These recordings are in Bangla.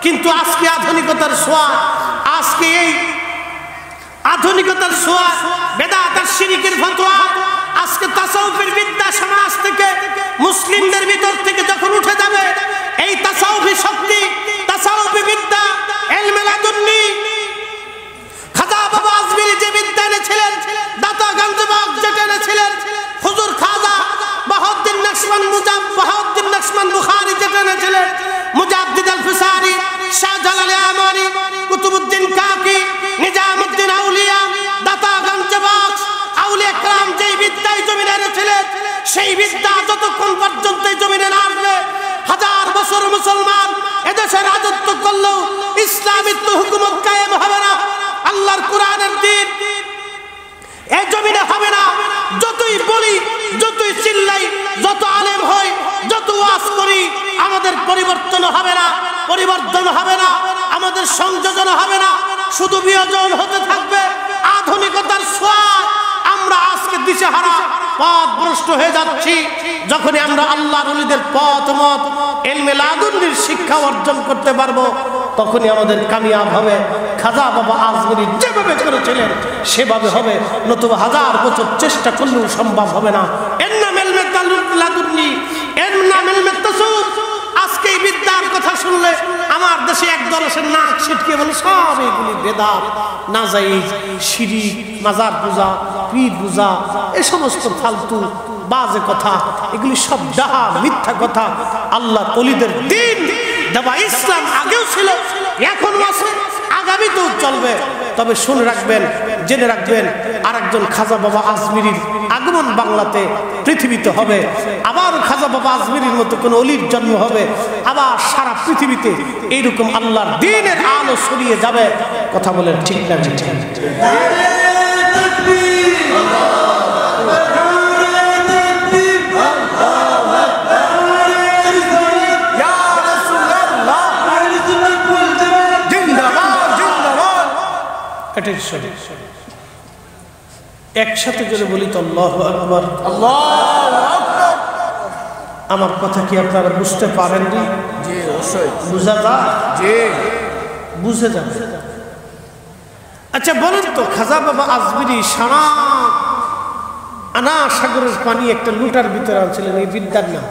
কিন্তু আজকে আধুনিকতার ছোঁয়া, আজকে এই আধুনিকতার ছোঁয়া, বেদাত আর শিরকের ফতোয়া, আজকে তাসাউফের বিদ্যা সমাজ থেকে মুসলিমদের ভিতর থেকে যখন উঠে যাবে, এই তাসাউফি শক্তি, তাসাউফি বিদ্যা, ইলমে লাদুন্নি, খাজা বাবা আজমিরি যে বিদ্যা এনেছিলেন, দাতা গঞ্জবাগ যেটা এনেছিলেন, হুজুর খাজা বাহাউদ্দিন নকশবন্দ বুখারী যেটা এনেছিলেন, মুজাদ্দিদ আল ফিসারি, শাহজালাল আমানি, কুতুবউদ্দিন কাকি, নিজামউদ্দিন আউলিয়া, দাতা গঞ্জবাগ আউলিয়া کرام যেই বিদ্যায় জমিনে এনেছিলেন, সেই বিদ্যা যতক্ষণ পর্যন্ত এই জমিনে না আসবে, হাজার বছর মুসলমান এদেশে রাজত্ব করলেও ইসলামিক হুকুমত কায়েম হবে না, আল্লাহর কোরআনের দ্বীন এই জমিনে হবে না। যতই বলি, যতই চিল্লাই, যত আলেম হই, যত ওয়াজ করি, আমাদের পরিবর্তন হবে না, পরিবর্তন হবে না, আমাদের সংযোজন হবে না, শুধু বিয়োজন হতে থাকবে। আধুনিকতার ছোঁয়ায় আমরা আজকে দিশেহারা, পথভ্রষ্ট হয়ে যাচ্ছি। যখনই আমরা আল্লাহর ওলিদের পথ মত ইলমে লাদুন্নির শিক্ষা অর্জন করতে পারবো, তখনই আমাদের কামিয়াব হবে। খাজা বাবা আজমিরি যেভাবে করেছিলেন সেভাবে হবে, নতুবা হাজার বছর চেষ্টা করলেও সম্ভব হবে না। এর নাম ইলমে লাদুন্নি, এর নাম ইলমে তাসাউফ। আজকে এই বিদ্যার কথা শুনলে আমার দেশে একদল এসে নাক ছিটকে বলে সব এগুলি বেদাত, নাজাইজ, শিরিক, মাজার পূজা, পীর পূজা, এই সমস্ত ফালতু বাজে কথা, এগুলি সব ডাহা মিথ্যা কথা। আল্লাহর ওলিদের দ্বীন দেওয়া ইসলাম আগেও ছিল, এখনো আছে, আগামীতেও চলবে। তবে শুনে রাখবেন, জেনে রাখবেন, আরেকজন খাজা বাবা আজমিরির আগমন বাংলাতে, পৃথিবীতে হবে। আবার খাজা বাবা আজমিরির মতো কোন অলির জন্ম হবে, আবার সারা পৃথিবীতে এইরকম আল্লাহর দ্বীনের আলো ছড়িয়ে যাবে। কথা বলেন ঠিক না? ঠিক। একসাথে করে বলি তো আল্লাহু আকবার। আমার কথা কি আপনারা বুঝতে পারেননি? বুঝা যায়? বুঝে যাবে। আচ্ছা বলেন তো, খাজা বাবা আজমিরি সারা আনা সাগরের পানি একটা লুটার ভিতরে আনছিলেন, এই বিদ্যার নাম।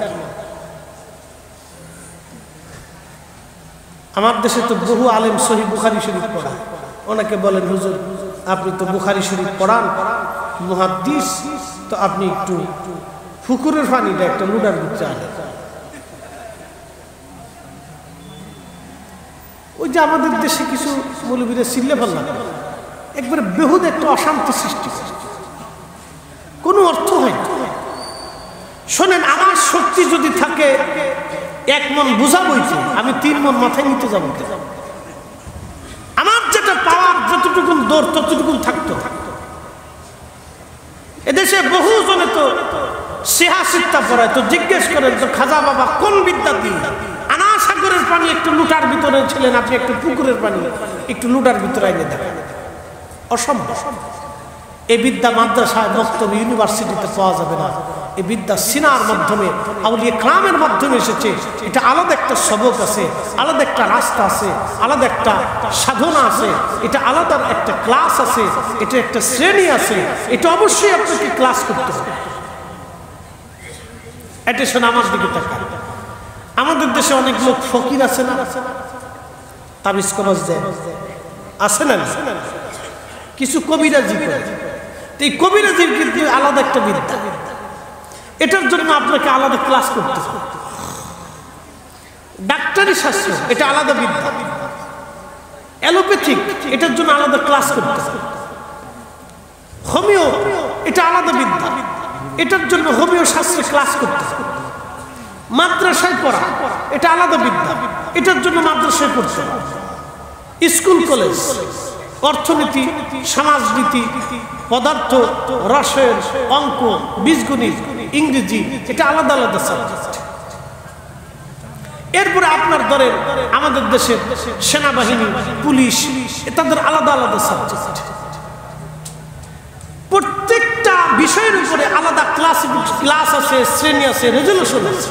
আমার দেশে তো বহু আলেম সহিহ বুখারী শরীফ পড়া, ওনাকে বলেন হুজুর আপনি তো বুখারী শরীফ পড়ান, মুহাদ্দিস, তো আপনি একটু পুকুরের পানিটা একটা লুটার ভিতরে আনেন। ওই যে আমাদের দেশে কিছু মৌলবীরা চিল্লে ফেললাম, একবারে বেহুদ একটা অশান্তি সৃষ্টি, কোনো অর্থ হয় না। শোনেন, আমার শক্তি যদি থাকে 1 মন বোঝা বইতে, আমি 3 মন মাথায় নিতে যাবো। আমার যেটা পাওয়ার, যতটুকুন দৌড় ততটুকুন থাকতো। এদেশে বহু জনে তো সিহা সিত্তা পড়ায়, তো জিজ্ঞেস করেন তো খাজা বাবা কোন বিদ্যা দিয়ে আনা সাগরের পানি একটু লুটার ভিতরে ছিলেন, আপনি একটু পুকুরের পানি একটু লুটার ভিতরে এনে দেখেন, অসম্ভব। এই বিদ্যা মাদ্রাসায়, মক্তব, ইউনিভার্সিটিতে পাওয়া যাবে না। এই বিদ্যা সিনার মাধ্যমে, আউলিয়া کرامের মাধ্যমে এসেছে। এটা আলাদা একটা সবক আছে, আলাদা একটা রাস্তা আছে, আলাদা একটা সাধনা আছে, এটা আলাদা একটা ক্লাস আছে, এটা একটা শ্রেণী আছে। এটা অবশ্যই আপনাকে ক্লাস করতে হবে। এটা শোনা, আমার দিকে তাকান। আমাদের দেশে অনেক লোক ফকির আছে না, তাবিজ কবজ দেয়, আছে না? কিছু কবিরাজি করে। এই কবিরাজির কিন্তু আলাদা একটা বিদ্যা, এটার জন্য আপনাকে আলাদা ক্লাস করতে হবে। ডাক্তারি শাস্ত্র, এটা আলাদা বিদ্যা। অ্যালোপ্যাথিক, এটার জন্য আলাদা ক্লাস করতে হবে। হোমিও, এটা আলাদা বিদ্যা, এটার জন্য হোমিও শাস্ত্রে ক্লাস করতে হবে। মাদ্রাসায় পড়া, এটা আলাদা বিদ্যা, এটার জন্য মাদ্রাসায় পড়তে হবে। স্কুল কলেজ, অর্থনীতি, সমাজনীতি, পদার্থ, রসায়ন, অঙ্ক, বীজগণিত, ইংরেজি, এটা আলাদা আলাদা সাবজেক্ট। এরপরে আপনার ধরেন আমাদের দেশের সেনাবাহিনী, পুলিশ, তাদের আলাদা আলাদা সাবজেক্ট। প্রত্যেকটা বিষয়ের উপরে আলাদা ক্লাস আছে, শ্রেণী আছে, রেজুলেশন আছে।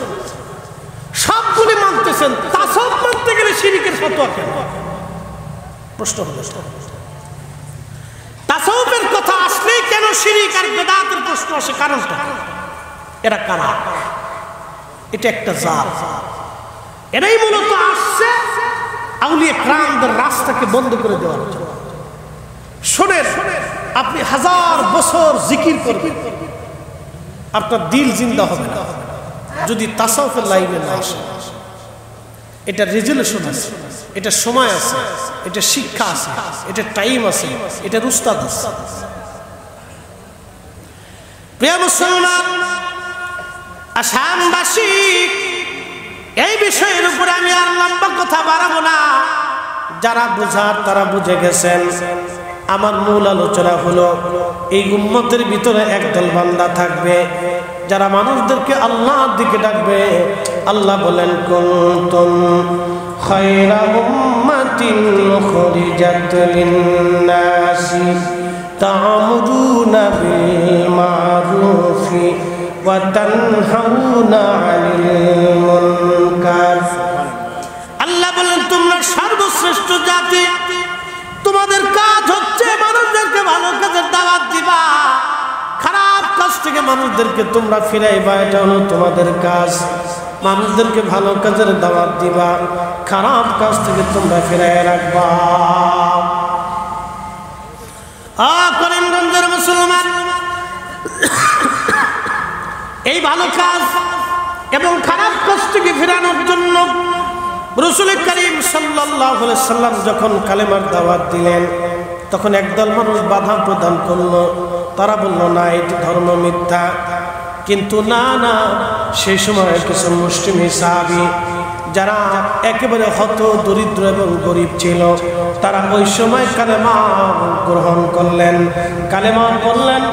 সবগুলি মানতেছেন, তাসাউফ মানতে গেলে শিরকের ফতোয়া কেন? প্রশ্ন হলো, তাসাউফের কথা আসলেই কেন শিরক আর বিদআতের প্রশ্ন আসে? কারণটা, এরা কারা? এটা একটা জাত, এরাই মূলত আসছে আউলিয়া কেরামদের রাস্তাকে বন্ধ করে দেওয়ার জন্য। শোনেন, আপনি 1000 বছর জিকির করবেন, আপনার দিল জিন্দা হবে না যদি তাসাউফের লাইনে না আসে। এটা রেজুলেশন আছে, এটা সময় আছে, এটা শিক্ষা আছে, এটা টাইম আছে, এটার উস্তাদ আছে। প্রিয় মুসলমান, আসামবাসী, এই বিষয়ের উপরে আমি আর লম্বা কথা বাড়াবো না। যারা বুঝার তারা বুঝে গেছেন। আমার মূল আলোচনা হলো, এই উম্মতের ভিতরে একদল বান্দা থাকবে যারা মানুষদেরকে আল্লাহর দিকে ডাকবে। আল্লাহ বলেন, কুনতুম খায়রা উম্মাতিন উখরিজাত লিন-নাসি তা'মুরুনা বিল মা'রুফি ওয়া তানহাউনা আনিল মুনকার। আল্লাহ বলেন, তোমরা সর্বশ্রেষ্ঠ জাতি, তোমাদের কাজ হচ্ছে মানুষদেরকে ভালো কাজের দাওয়াত দিবা, খারাপ কাজ থেকে মানুষদেরকে তোমরা ফিরাইবা। এটা হলো তোমাদের কাজ। মানুষদেরকে ভালো কাজের দাওয়াত দিবা, খারাপ কাজ থেকে তোমরা ফিরাই রাখবা। করিমগঞ্জের মুসলমান, এই ভালো কাজ এবং খারাপ কাজ থেকে ফেরানোর জন্য রাসূল করিম সাল্লাল্লাহু আলাইহি সাল্লাম যখন কালেমার দাওয়াত দিলেন, তখন একদল মানুষ বাধা প্রদান করলো। তারা বলল, না, এটি ধর্ম মিথ্যা। কিন্তু না, সেই সময় কিছু মুসলিম সাহাবী যারা একেবারে হত দরিদ্র এবং গরিব ছিল, তারা ওই সময় কালেমা গ্রহণ করলেন, কালেমা পড়লেন।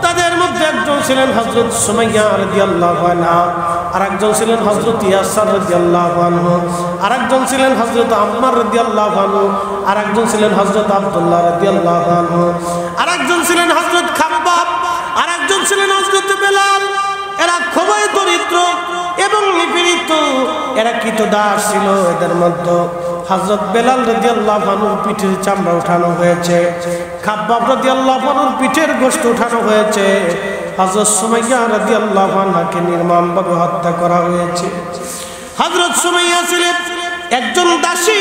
তাদের মধ্যে একজন ছিলেন হযরত সুমাইয়া রাদিয়াল্লাহু আনহা, আরেকজন ছিলেন হযরত ইয়াসার রাদিয়াল্লাহু আনহু, আরেকজন ছিলেন হযরত আম্মার রাদিয়াল্লাহু আনহু, আরেকজন ছিলেন হযরত আব্দুল্লাহ রাদিয়াল্লাহু আনহু, আরেকজন ছিলেন হযরত খাব্বাব, আরেকজন ছিলেন হযরত বেলাল। এরা খুবই দরিদ্র এবং নিপীড়িত, এরা কৃতদাস ছিল। এদের মধ্যে হযরত বেলাল রাদিয়াল্লাহু আনহুর পিঠের চামড়া উঠানো হয়েছে, খাব্বাব রাদিয়াল্লাহু আনহুর পিঠের গোশত উঠানো হয়েছে, হযরত সুমাইয়া রাদিয়াল্লাহু আনহাকে নির্মমভাবে হত্যা করা হয়েছে। হযরত সুমাইয়া ছিলেন একজন দাসী।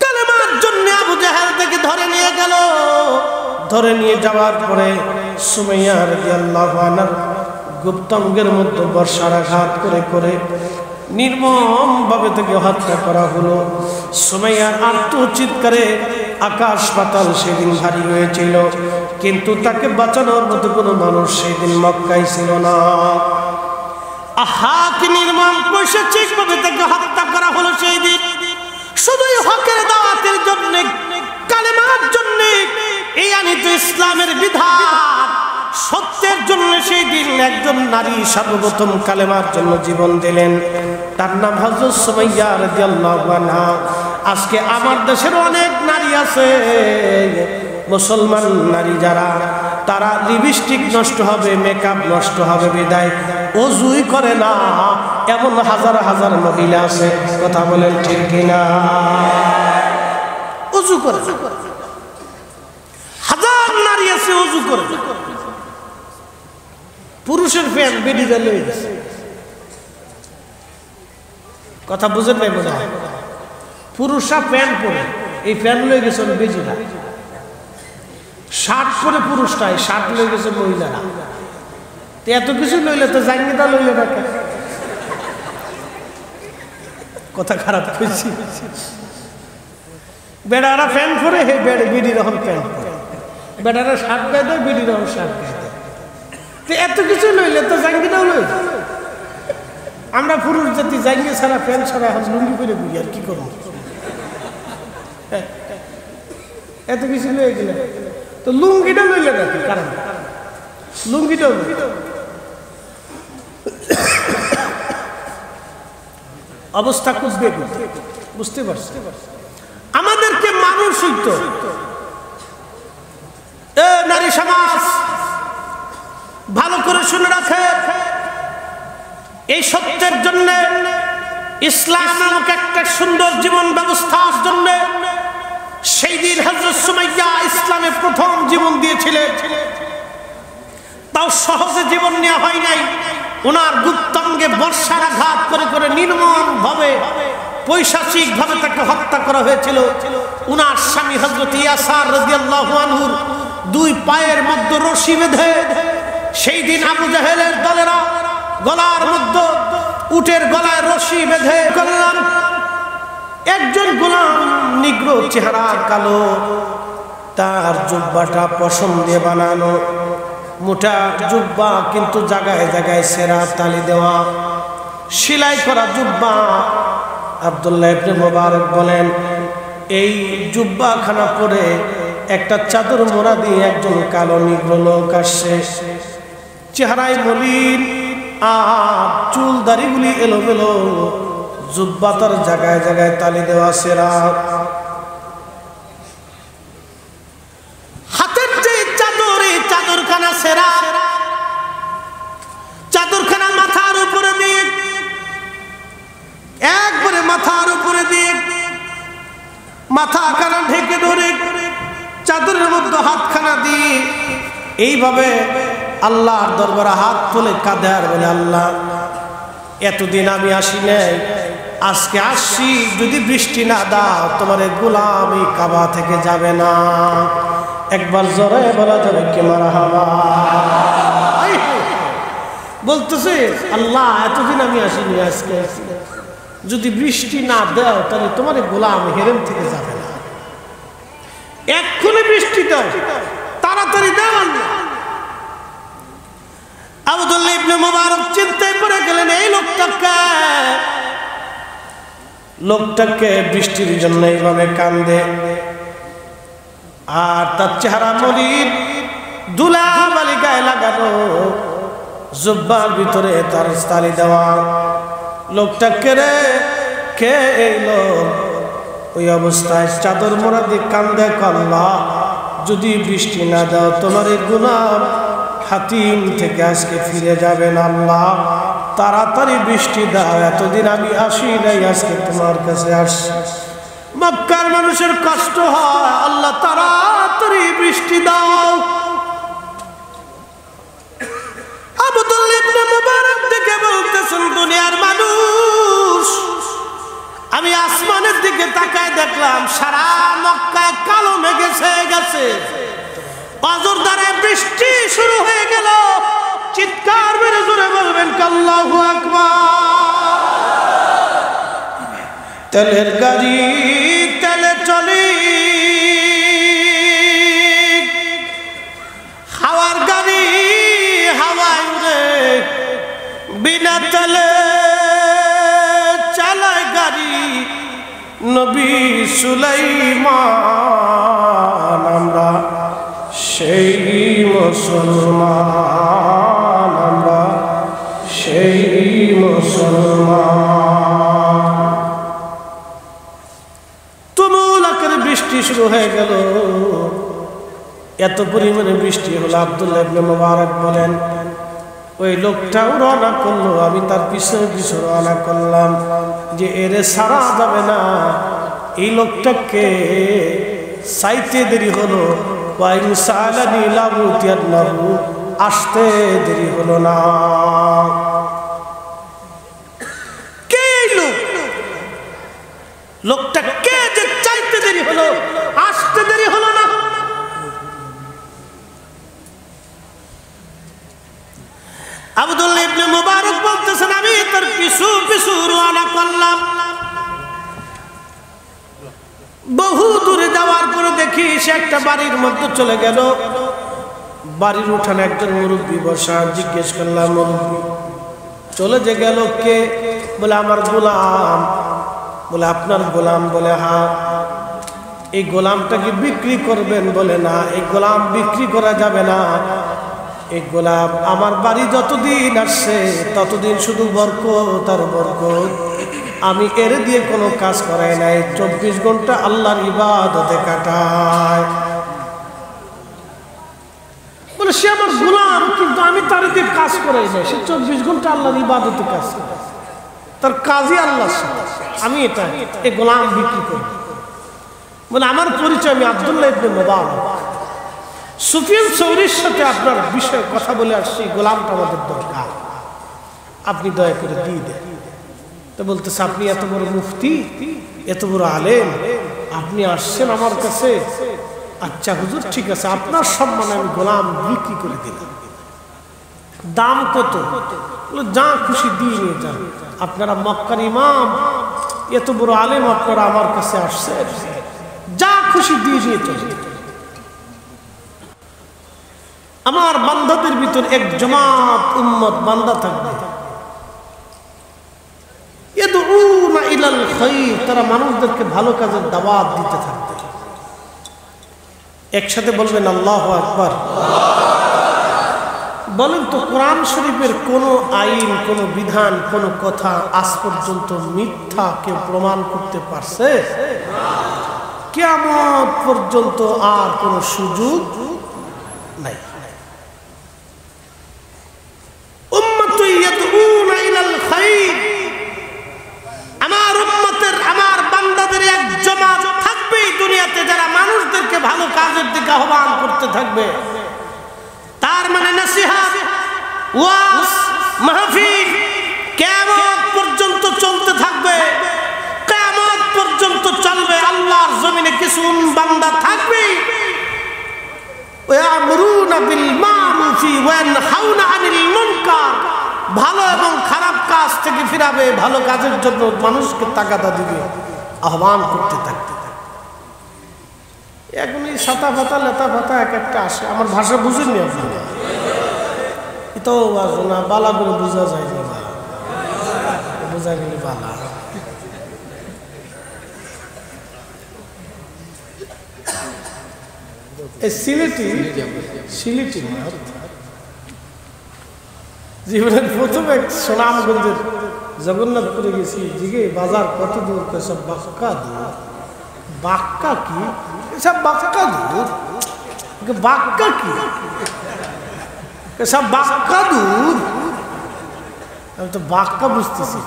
কালেমার জন্য আবু জাহেল থেকে ধরে নিয়ে গেল। ধরে নিয়ে যাওয়ার পরে সুমাইয়া রাদিয়াল্লাহু আনহার গুপ্তাঙ্গের মধ্যে বর্ষার আঘাত করে করে নির্মমভাবে তাকে হত্যা করা হলো। সুমাইয়ার আর্তচিৎকারে আকাশ পাতাল সেদিন ভারী হয়েছিল, কিন্তু তাকে বাঁচানোর মতো কোনো মানুষ সেদিন মক্কায় ছিল না। আহা, কি নির্মম পৈশাচিকভাবে তাকে হত্যা করা হলো সেই দিন, শুধুই হকের দাওয়াতের জন্য, কালেমার জন্য, এই আনিত ইসলামের বিধান সত্যের জন্য। সেই দিন একজন নারী সর্বপ্রথম কালেমার জন্য জীবন দিলেন, তার নাম হযরত সুমাইয়া রাদিয়াল্লাহু আনহা। আজকে আমার দেশের অনেক নারী আছে, মুসলমান নারী যারা, তারা লিপস্টিক নষ্ট হবে, মেকআপ নষ্ট হবে বিদায় ওযুই করে না, এমন হাজার হাজার মহিলা আছে। কথা বলেন ঠিক কিনা? ওযু করে, হাজার নারী আছে ওযু করে। পুরুষের ফ্যান বেডিরা লয়ে গেছে। কথা বুঝেন নাই বোঝা? পুরুষরা প্যান্ট পরে, এই প্যান্ট লয়ে গেছে বেজিরা। শার্ট পরে পুরুষটাই, শার্ট লয়ে গেছে মহিলারা। এত কিছু লইলে তো জাঙ্গিদা লইলে রাখে। কথা খারাপ কইছি। বেড়ারা প্যান্ট পরে, হে বেডি রকম প্যান্ট পরে। বেড়ারা শার্ট গায়ে দেয়, বেডি রকম শার্ট গায়ে দেয়। এত কিছু লইলে তো জাঙ্গিটাও লই। আমরা পুরুষ জাতি জাঙ্গি ছাড়া, প্যান্ট ছাড়া এখন লুঙ্গি করে বুঝি, আর কি করবো? এত কিছু লয়ে গেলে তো লুঙ্গিটা লইলে নাকি? কারণ লুঙ্গিটাও অবস্থা খুব বেগুন, বুঝতে পারছি। আমাদেরকে মানুষ হইতো নারী সমাজ ভালো করে শুনে রাখে, এই সত্যের জন্য ইসলাম নামক একটা সুন্দর জীবন ব্যবস্থার জন্য সেই দিন হযরত সুমাইয়া ইসলামে প্রথম জীবন দিয়েছিলেন। তাও সহজে জীবন নেওয়া হয় নাই, ওনার গুপ্তাঙ্গে বর্ষার আঘাত করে করে নির্মম ভাবে পৈশাচিক ভাবে তাকে হত্যা করা হয়েছিল। উনার স্বামী হযরত ইয়াসার রাদিয়াল্লাহু আনহুর দুই পায়ের মধ্যে রশি বেঁধে সেই দিন আবু জাহেলের দলেরা গলার মধ্যে উটের গলায় রশি বেঁধে করলাম। একজন গোলাম নিগ্রো চেহারা, কালো, তার জুব্বাটা পশম দিয়ে বানানো, মোটা জুব্বা কিন্তু জায়গায় জায়গায় সেরা তালি দেওয়া, সেলাই করা জুব্বা। আব্দুল্লাহ ইবনে মুবারক বলেন, এই জুব্বা খানা পরে একটা চাদর মোড়া দিয়ে একজন কালো নিগ্রো লোক আসছে, চেহারায় মলিন আর চুল দাড়িগুলি এলোমেলো, জুব্বা তার জায়গায় জায়গায় তালি দেওয়া সেরা, হাতের যে চাদর, এই চাদরখানা সেরা, চাদরখানা মাথার উপরে দিয়ে, একবারে মাথার উপরে দিয়ে মাথা খানা ঢেকে ধরে চাদরের মধ্যে হাতখানা দিয়ে এইভাবে আল্লাহর দরবারে হাত তুলে কাঁদে আর বলে, আল্লাহ এতদিন আমি আসি নাই, আজকে আসছি, যদি বৃষ্টি না দাও তোমার গোলাম এই কাবা থেকে যাবে না। একবার জোরে বলা যাবে কি মারহাবা। বলতেছে, আল্লাহ এতদিন আমি আসিনি, আজকে যদি বৃষ্টি না দাও তাহলে তোমার গোলাম হেরেম থেকে যাবে না, এক্ষুনি বৃষ্টি দাও, তাড়াতাড়ি দাও। আব্দুল্লাহ ইবনে মুবারক চিন্তায় পড়ে গেলেন, এই লোকটাকে বৃষ্টির জন্য এইভাবে কান্দে, আর তার চেহারা মলিন, দুলা বালি গায়ে লাগানো, জুব্বার ভিতরে তার তালি দেওয়া। লোকটাকে রে কে এই লোক? ওই অবস্থায় চাদর মোড়া দিয়ে কান্দে, আল্লাহ যদি বৃষ্টি না দাও তোমার এই গোলাম হাতিম থেকে আজকে ফিরে যাবেন, আল্লাহ তাড়াতাড়ি বৃষ্টি দাও, এতদিন আমি আসি নাই, আজকে তোমার কাছে আসছি। মক্কার মানুষের কষ্ট হয়, আল্লাহ তাড়াতাড়ি বৃষ্টি দাও। আব্দুল্লাহ ইবনে মুবারক থেকে বলতেছেন, দুনিয়ার মানুষ, আমি আসমানের দিকে তাকায় দেখলাম সারা মক্কায় কালো মেঘে ছেয়ে গেছে, অজর দ্বারা বৃষ্টি শুরু হয়ে গেল। চিৎকার মেরে জোরে বলবেন আল্লাহু আকবার। তেলের গাড়ি তেলে চলে, হাওয়ার গাড়ি হাওয়ায় উড়ে, বিনা তেলে চালায় গাড়ি নবী সুলাইমান। আমরা সেই মুসলমান, আমরা সেই মুসলমান। তুমুল আকারে বৃষ্টি শুরু হয়ে গেল, এত পরিমাণে বৃষ্টি হলো। আব্দুল্লাহ ইবনে মুবারক বলেন, ওই লোকটাও রওনা করলো, আমি তার পিছনে পিছনে রওনা করলাম, যে এরে সারা যাবে না, এই লোকটাকে চাইতে দেরি হলো, আসতে দেরি হলো না। কে লোকটা, কে যে চাইতে দেরি হলো, আসতে দেরি হলো না। আব্দুল্লাহ ইবনে মুবারক বলতেছেন, আমি তার পিছু পিছু রওনা করলাম। বহু দূরে যাওয়ার পরে দেখি সে একটা বাড়ির মধ্যে চলে গেল। বাড়ির উঠানে একজন মুরব্বী বসা। জিজ্ঞেস করলাম, মুরব্বী চলে যে গেল কে? বলে আমার গোলাম। বলে আপনার গোলাম? বলে হ্যাঁ। এই গোলামটাকে বিক্রি করবেন? বলে না, এই গোলাম বিক্রি করা যাবে না। এই গোলাম আমার বাড়ি যতদিন আসছে ততদিন শুধু বরকত আর বরকত, আমি এর দিয়ে কোনো কাজ করাই নাই, 24 ঘন্টা আল্লাহর ইবাদতে কাটায়। বলে সে আমার গোলাম, কিন্তু আমি তার দিয়ে কাজ করাই না। সে 24 ঘন্টা আল্লাহর ইবাদতে কাজ করে, তার কাজই আল্লাহর সাথে। আমি এটা এই গোলাম বিক্রি করি। বলে আমার পরিচয়, আমি আব্দুল্লাহ ইবনে মুবারক, সুফিয়ান সৌরির সাথে আপনার বিষয়ে কথা বলে আসছি, গোলামটা আমাদের দরকার, আপনি দয়া করে দিয়ে দেন। তো বলতেছে আপনি এত বড় মুফতি, এত বড় আলেম, আপনি আসছেন আমার কাছে, আচ্ছা হুজুর ঠিক আছে, আপনার সম্মানে আমি গোলাম বিক্রি করে দিলাম। দাম কত? বলে যা খুশি দিয়ে নিয়ে যান। আপনারা মক্কার ইমাম, এত বড় আলেম, আপনারা আমার কাছে আসছেন, যা খুশি দিয়ে নিয়ে চলে। আমার বান্দাদের ভিতর এক জামাত উম্মত বান্দা থাকবে, ইয়াদউনা ইলাল খায়র, তারা মানুষদেরকে ভালো কাজের দাওয়াত দিতে থাকবে। একসাথে বলবেন আল্লাহু আকবার। বলেন তো কোরআন শরীফের কোন আইন, কোন বিধান, কোন কথা আজ পর্যন্ত মিথ্যা কেউ প্রমাণ করতে পারছে? কিয়ামত পর্যন্ত আর কোন সুযোগ নাই। উম্মাতু ইয়াদউনা ইলাল খায়র, আমার উম্মতের, আমার বান্দাদের এক জামাত থাকবে দুনিয়াতে যারা মানুষদেরকে ভালো কাজের দিকে আহ্বান করতে থাকবে। তার মানে নসিহত, ওয়াজ, মাহফিল কিয়ামত পর্যন্ত চলতে থাকবে। কিয়ামত পর্যন্ত চলবে। আল্লাহর জমিনে কিছু বান্দা থাকবে, ওয়া'মুরুনা বিল মা'রুফি ওয়া ইয়ানহাউনা আনিল মুনকার, ভালো এবং খারাপ কাজ থেকে ফিরাবে, ভালো কাজের জন্য মানুষকে তাগাদা দিবে, আহ্বান করতে থাকবে। এখন এই সাতা পাতা লেতা পাতা এক একটা আসে, আমার ভাষা বুঝেননি আপনারা? এতো না বালা করে বোঝা যায় না, বোঝা গেলে বালা। এই সিলেটি জীবনের প্রথম এক সুনামগঞ্জের জগন্নাথপুরে গেছি, জিগে বাজার কত দূর? সব বাক্কা দূর। বাক্কা কি? সব বাক্কা দূর। বাক্কা কি? সব বাক্কা দূর। আমি তো বাক্কা বুঝতেছি।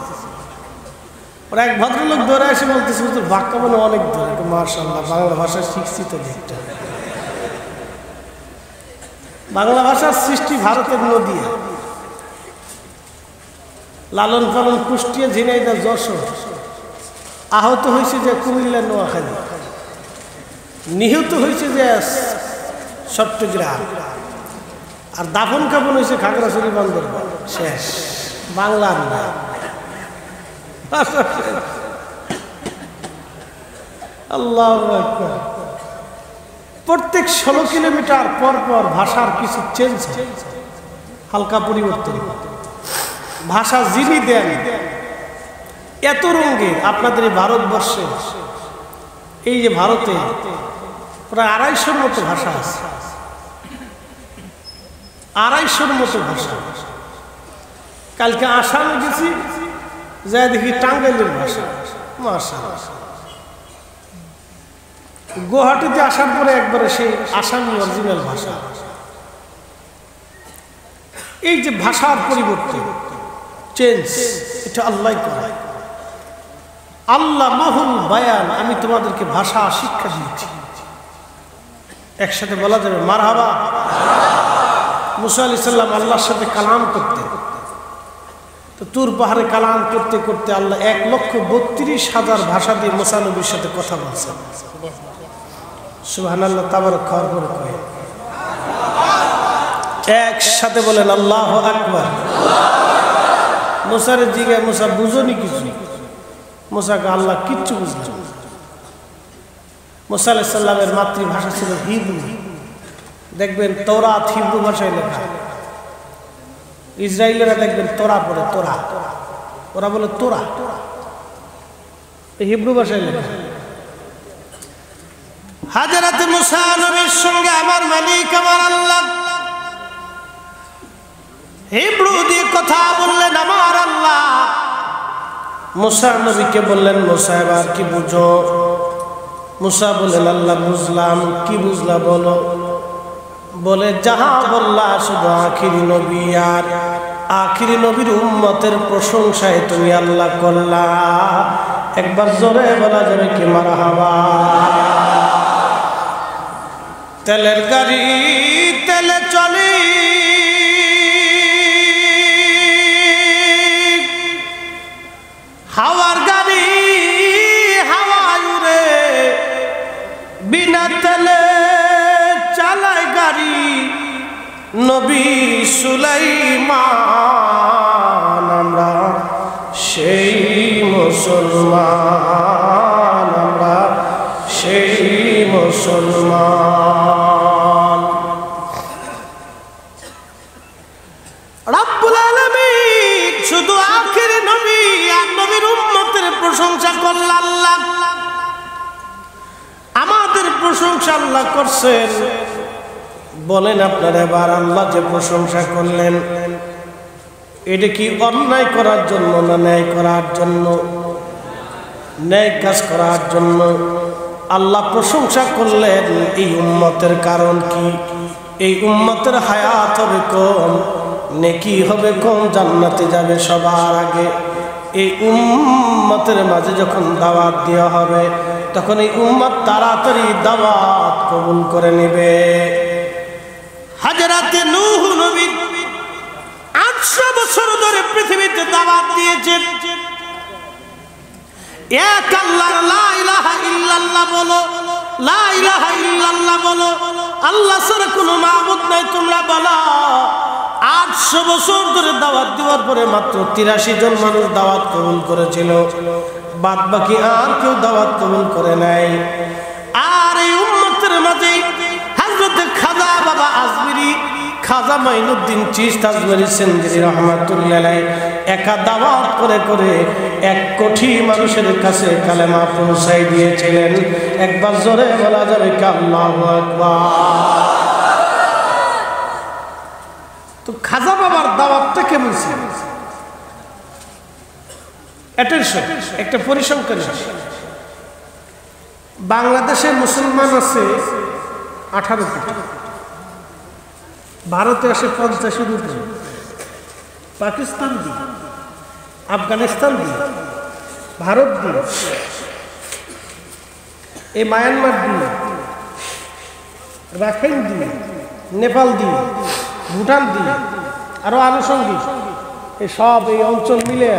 ওরা এক ভদ্রলোক ধরে এসে বলতেছে তোর বাক্কা মানে অনেক দূর। মাশাআল্লাহ, বাংলা ভাষা শিখছি তো দেখতে। বাংলা ভাষার সৃষ্টি ভারতের নদিয়া, লালন পালন কুষ্টিয়া, ঝিনাইদহ, যশোর, আহত হয়েছে যে কুমিল্লা, নোয়াখালী, নিহত হয়েছে যে চট্টগ্রাম, আর দাফন কাফন হয়েছে খাগড়াছড়ি, বান্দরবান। শেষ। বাংলার না। আল্লাহু আকবার। প্রত্যেক 16 কিলোমিটার পর পর ভাষার কিছু চেঞ্জ, হালকা পরিবর্তন। ভাষা যিনি দেন এত রঙের। আপনাদের এই ভারতবর্ষে, এই যে ভারতে প্রায় 250-র মতো ভাষা আছে। 250-র মতো ভাষা। কালকে আসামে গেছি, যা দেখি টাঙ্গাইলের ভাষা। মাশাআল্লাহ। গুয়াহাটিতে আসার পরে একবারে সেই আসামি অরিজিনাল ভাষা। এই যে ভাষার পরিবর্তন, চেঞ্জ, এটা আল্লাহ করে। আল্লাহ মাহুল বায়ান, আমি তোমাদেরকে ভাষা শিক্ষা দিয়েছি। একসাথে বলা যাবে মারহাবা। মুসা আলাইহিস সালাম আল্লাহর সাথে কালাম করতেন। তো তুর পাহাড়ে কালাম করতে করতে আল্লাহ 1,32,000 ভাষা দিয়ে মুসা নবীর সাথে কথা বলছেন। সুবহানাল্লাহ, তাবারক খাওয়ার পরে একসাথে বলেন আল্লাহু আকবার। মুসারে জিজ্ঞাসা, মুসা বুঝনি কিছু? মুসাকে আল্লাহ কিচ্ছু বুঝলেন। মুসা আলাইহিস সালামের মাতৃভাষা ছিল হিব্রু। দেখবেন তওরাত হিব্রু ভাষায় লেখা। ইসরায়েলেরা দেখবেন তোরা পড়ে, তোরা, ওরা বলে তোরা, হিব্রু ভাষায় লেখা। হযরত মুসা নবীর সঙ্গে আমার মালিক, আমার আল্লাহ হিব্রু দিয়ে কথা বললেন। আমার আল্লাহ মুসা নবীকে বললেন, মুসা এবার কি বুঝো? মুসা বললেন, আল্লাহ বুঝলাম। কি বুঝলা বলো? বলে যাহা বললা শুধু আখিরি নবী আর আখিরি নবীর উম্মতের প্রশংসায় তুমি আল্লাহ করলা। একবার জোরে বলা যাবে কি মারহাবা। তেলের গাড়ি তেলে চলে, হাওয়ার গাড়ি হাওয়ায় উড়ে, বিনা তেলে চালায় গাড়ি নবী সুলাইমান। আমরা সেই মুসলমান, আমরা সেই মুসলমান। রব্বুল আলামিন শুধু আখির নবী আর নবীর উম্মতের প্রশংসা করলেন আল্লাহ। আমাদের প্রশংসা আল্লাহ করছেন। বলেন আপনারা এবার আল্লাহ যে প্রশংসা করলেন এটা কি অন্যায় করার জন্য না ন্যায় করার জন্য? ন্যায় কাজ করার জন্য। আল্লাহ প্রশংসা করলেন এই উম্মতের কারণ কি? এই উম্মতের হায়াত হবে কম, নেকি হবে কম, জান্নাতে যাবে সবার আগে। এই উম্মতের মাঝে যখন দাওয়াত দেওয়া হবে তখন এই উম্মত তাড়াতাড়ি দাওয়াত কবুল করে নেবে। হযরতে নূহ নবী 800 বছর ধরে পৃথিবীতে দাওয়াত দিয়েছেন। এক আল্লাহর লা ইলাহা ইল্লাল্লাহ বলো, লা ইলাহা ইল্লাল্লাহ বলো, আল্লাহ ছাড়া কোনো মাবুদ নাই তোমরা বলো। 800 বছর ধরে দাওয়াত দেওয়ার পরে মাত্র 83 জন মানুষ দাওয়াত কবুল করেছিল, বাদ বাকি আর কেউ দাওয়াত কবুল করে নাই। আর এই উম্মতের মাঝে হযরতে খাজা বাবা আজমিরি, খাজা মাইনুদ্দিন চিশতি আজমিরি সিন্ধি রহমাতুল্লাহ আলাইহি একা দাওয়াত করে করে 1 কোটি মানুষের কাছে কালেমা পৌঁছাই দিয়েছিলেন। একবার জোরে বলা যাবে কি আল্লাহু আকবার। তো খাজা বাবার দাওয়াতটা কেমন ছিল? অ্যাটেনশন, একটা পরিসংখ্যান। বাংলাদেশে মুসলমান আছে 18 কোটি, ভারতে আসে 50-এর উপরে, পাকিস্তান দিয়ে, আফগানিস্তান দিয়ে, ভারত দিয়ে, এই মায়ানমার দিয়ে, রাখাইন দিয়ে, নেপাল দিয়ে, ভুটান দিয়ে, আরো আনুষঙ্গিক এই সব এই অঞ্চল মিলে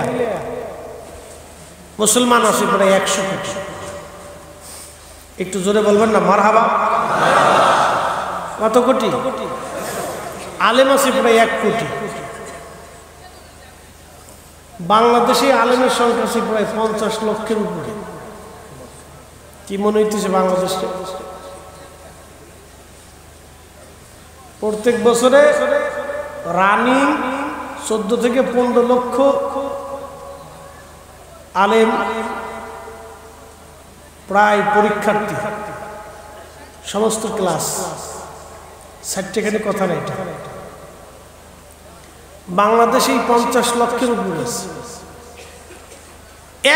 মুসলমান আছে প্রায় 100 কোটি। একটু জোরে বলবেন না মারহাবা। কত কোটি? আলেম আছে প্রায় 1 কোটি। বাংলাদেশে আলেমের সংখ্যা আছে প্রায় 50 লক্ষের উপরে। কি মনে হইতেছে বাংলাদেশে? প্রত্যেক বছরে রানিং 14 থেকে 15 লক্ষ আলেম প্রায় পরীক্ষার্থী, সমস্ত ক্লাস। 60টাখানি কথা না এটা। বাংলাদেশে 50 লক্ষের উপরে আছে।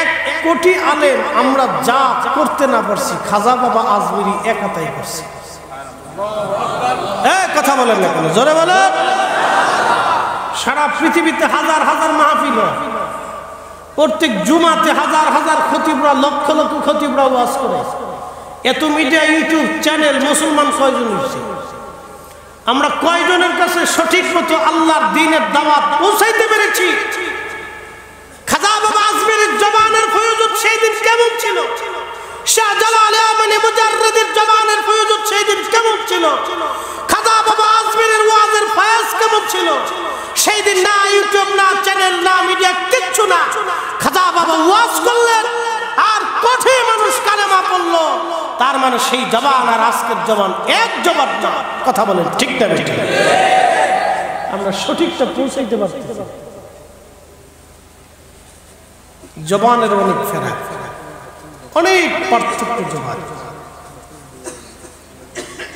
1 কোটি আলেম আমরা যা করতে না পারছি খাজা বাবা আজমিরি একাতাই করছে। কথা বলেন না কেন? জোরে বলেন। সারা পৃথিবীতে হাজার হাজার মাহফিল, প্রত্যেক জুমাতে হাজার হাজার খতিবরা, লক্ষ লক্ষ খতিবরা ওয়াজ করে। এত মিডিয়া, ইউটিউব চ্যানেল, মুসলমান কয়জন হচ্ছে? আমরা কয়জনের কাছে সঠিক মতো আল্লাহর দ্বীনের দাওয়াত পৌঁছাইতে পেরেছি? খাজা বাবা আজমিরের জবানের ফয়জত সেই দিন কেমন ছিল? শাহজালাল ইয়ামানি মুজাররিদের জবানের ফয়জত সেই দিন কেমন ছিল? খাজা বাবা আজমিরের ওয়াজের ফয়েজ কেমন ছিল? সেই দিন না ইউটিউব, না চ্যানেল, না মিডিয়া, কিচ্ছু না। খাজা বাবা ওয়াজ করলেন আর কোটি মানুষ কালেমা পড়লো। তার মানে সেই জবান আর আজকের জবান এক জবান না। কথা বলেন ঠিক না বেঠিক? আমরা সঠিকটা পৌঁছাইতে পারছি। জবানের অনেক ফেরাক, অনেক পার্থক্য জবান।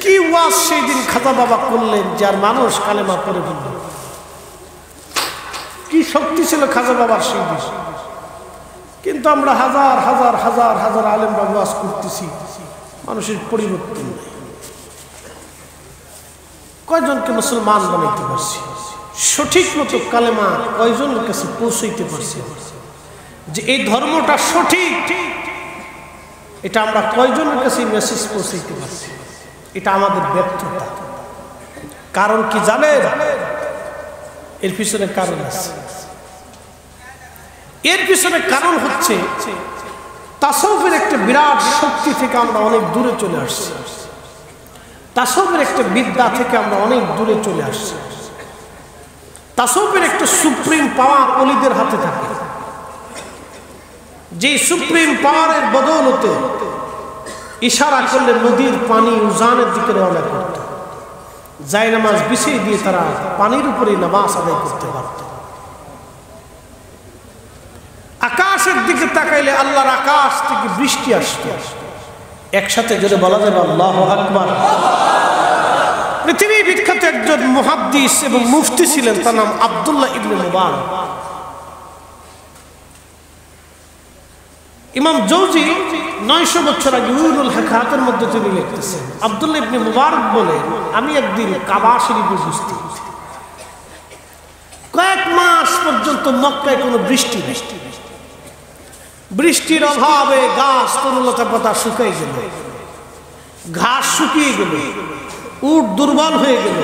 কি ওয়াজ সেই দিন খাজা বাবা করলেন যার মানুষ কালেমা পড়ে ফেলল। কি শক্তি ছিল খাজা বাবার সেই দিন। কিন্তু আমরা হাজার হাজার হাজার হাজার আলেমরা ওয়াজ করতেছি, মানুষের পরিবর্তন নেই। কয়জনকে মুসলমান বানাইতে পারছি, সঠিক মতো কালেমা কয়জনের কাছে পৌঁছাইতে পারছি, যে এই ধর্মটা সঠিক এটা আমরা কয়জনের কাছে মেসেজ পৌঁছাইতে পারছি। এটা আমাদের ব্যর্থতা। কারণ কি জানেন? এর পিছনে কারণ আছে। এর পিছনে কারণ হচ্ছে তাসাউফের একটা বিরাট শক্তি থেকে আমরা অনেক দূরে চলে আসছি। তাসাউফের একটা বিদ্যা থেকে আমরা অনেক দূরে চলে আসছি। তাসাউফের একটা সুপ্রিম পাওয়ার ওলিদের হাতে থাকে, যে সুপ্রিম পাওয়ারের বদৌলতে ইশারা করলে নদীর পানি উজানের দিকে রওনা করত, যায় নামাজ বিছিয়ে দিয়ে তারা পানির উপরে নামাজ আদায় করতে পারত। আকাশের দিকে তাকাইলে আল্লাহর আকাশ থেকে বৃষ্টি আসত। একসাথে যদি বলা যাবে আল্লাহু আকবার। পৃথিবী বিখ্যাত একজন মুহাদ্দিস এবং মুফতি ছিলেন, তার নাম আব্দুল্লাহ ইবনে মুবারক। ইমাম জৌজি 900 বছর আগে উলুল হাকাতের মধ্যে তিনি লিখতেছেন, আব্দুল্লাহ ইবনে মুবারক বলেন, আমি একদিন কাবা শরীফে উপস্থিত, কয়েক মাস পর্যন্ত মক্কায় কোনো বৃষ্টি নেই। বৃষ্টির অভাবে গাছ তরুলতা পাতা শুকিয়ে গেল, ঘাস শুকিয়ে গেল, উট দুর্বল হয়ে গেল,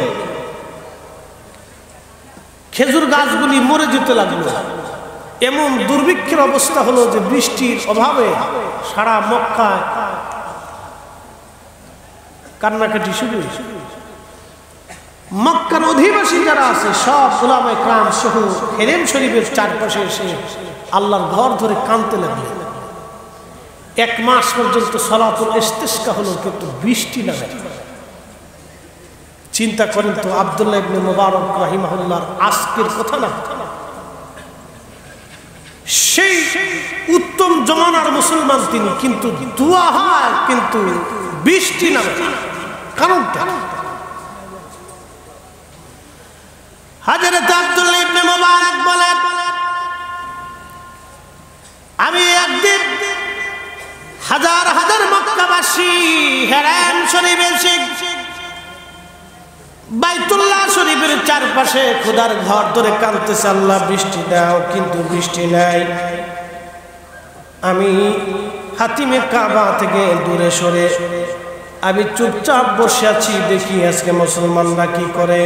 খেজুর গাছগুলি মরে যেতে লাগলো। এমন দুর্ভিক্ষের অবস্থা হলো যে বৃষ্টির অভাবে সারা মক্কায় কান্নাকাটি শুরু। মক্কার অধিবাসী যারা আছে সব উলামায়ে কেরাম সহ হেরেম শরীফের চারপাশে এসে আল্লাহর ঘর ধরে কাঁদতে লাগলেন। 1 মাস পর্যন্ত সালাতুল ইস্তিসকা হলো, কিন্তু বৃষ্টি না। চিন্তা করেন তো, আব্দুল্লাহ ইবনে মুবারক রাহিমাহুল্লাহর আজকের কথা না, সেই উত্তম জমানার মুসলমান তিনি, কিন্তু দোয়া হয় কিন্তু বৃষ্টি না। কারণটা হযরত আব্দুল্লাহ ইবনে মুবারক বলেন, আমি একদিন হাজার হাজার মক্কাবাসী হেরাম শরীফে এসে বাইতুল্লাহ শরীফের চারপাশে খোদার ঘর ধরে কাঁদতেছে, আল্লাহ বৃষ্টি দাও, কিন্তু বৃষ্টি নাই। আমি হাতিমে কাবা থেকে দূরে সরে আমি চুপচাপ বসে আছি, দেখি আজকে মুসলমানরা কি করে।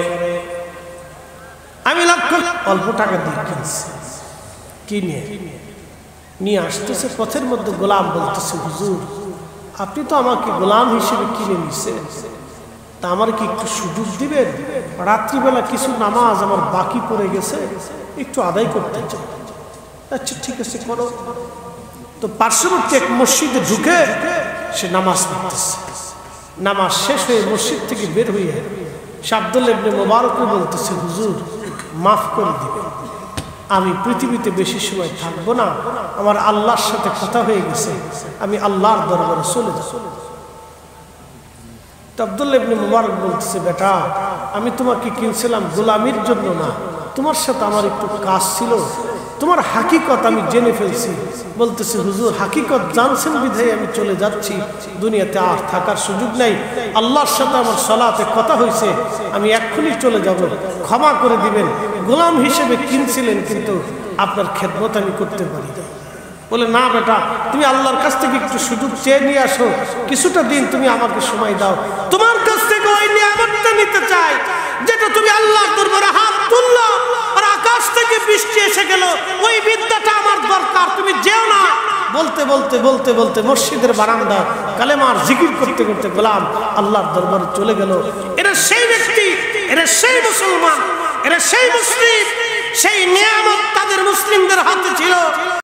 আমি লক্ষ্য, অল্প টাকা দিয়ে কিনছি, কি নিয়ে আসতেছে, পথের মধ্যে গোলাম বলতেছে, হুজুর আপনি তো আমাকে গোলাম হিসেবে কিনে নিছেন, তা আমার কি একটু সুযোগ দিবেন? রাত্রিবেলা কিছু নামাজ আমার বাকি পড়ে গেছে, একটু আদায় করতে চাই। আচ্ছা ঠিক আছে, করো। তো পার্শ্ববর্তী এক মসজিদে ঢুকে সে নামাজ পড়তেছে। নামাজ শেষ হয়ে মসজিদ থেকে বের হয়ে আব্দুল্লাহ ইবনে মুবারককে বলতেছে, হুজুর মাফ করে দিবেন, আমি পৃথিবীতে বেশি সময় থাকবো না, আমার আল্লাহর সাথে কথা হয়ে গেছে, আমি আল্লাহর দরবারে চলে যাব। আব্দুল্লাহ ইবনে মুবারক বলতেছে, বেটা আমি তোমাকে কিনছিলাম গোলামির জন্য না, তোমার সাথে আমার একটু কাজ ছিল, তোমার হাকিকত আমি জেনে ফেলছি। বলতেছে, হুজুর হাকিকত জানছেন বিধায় আমি চলে যাচ্ছি, দুনিয়াতে আর থাকার সুযোগ নাই, আল্লাহর সাথে আমার সালাতে কথা হয়েছে, আমি এক্ষুনি চলে যাব, ক্ষমা করে দিবেন। গোলাম হিসেবে কিনছিলেন, কিন্তু আপনার খেদমত আমি করতে পারি। বলে, না বেটা, তুমি আল্লাহর কাছ থেকে একটু সুযোগ চেয়ে নিয়ে আসো, কিছুটা দিন তুমি আমাকে সময় দাও, তোমার কাছ থেকে ওই নিয়ামতটা নিতে চাই যেটা তুমি আল্লাহর দরবারে হাত তুললো আর আকাশ থেকে বৃষ্টি এসে গেল, ওই বিদ্যাটা আমার দরকার, তুমি যেও না। বলতে বলতে বলতে বলতে মসজিদের বারান্দা কালেমার জিকির করতে করতে গোলাম আল্লাহর দরবারে চলে গেল। এরা সেই ব্যক্তি, এরা সেই মুসলমান, এরা সেই মুসলিম, সেই নিয়ামত তাদের মুসলিমদের হাতে ছিল।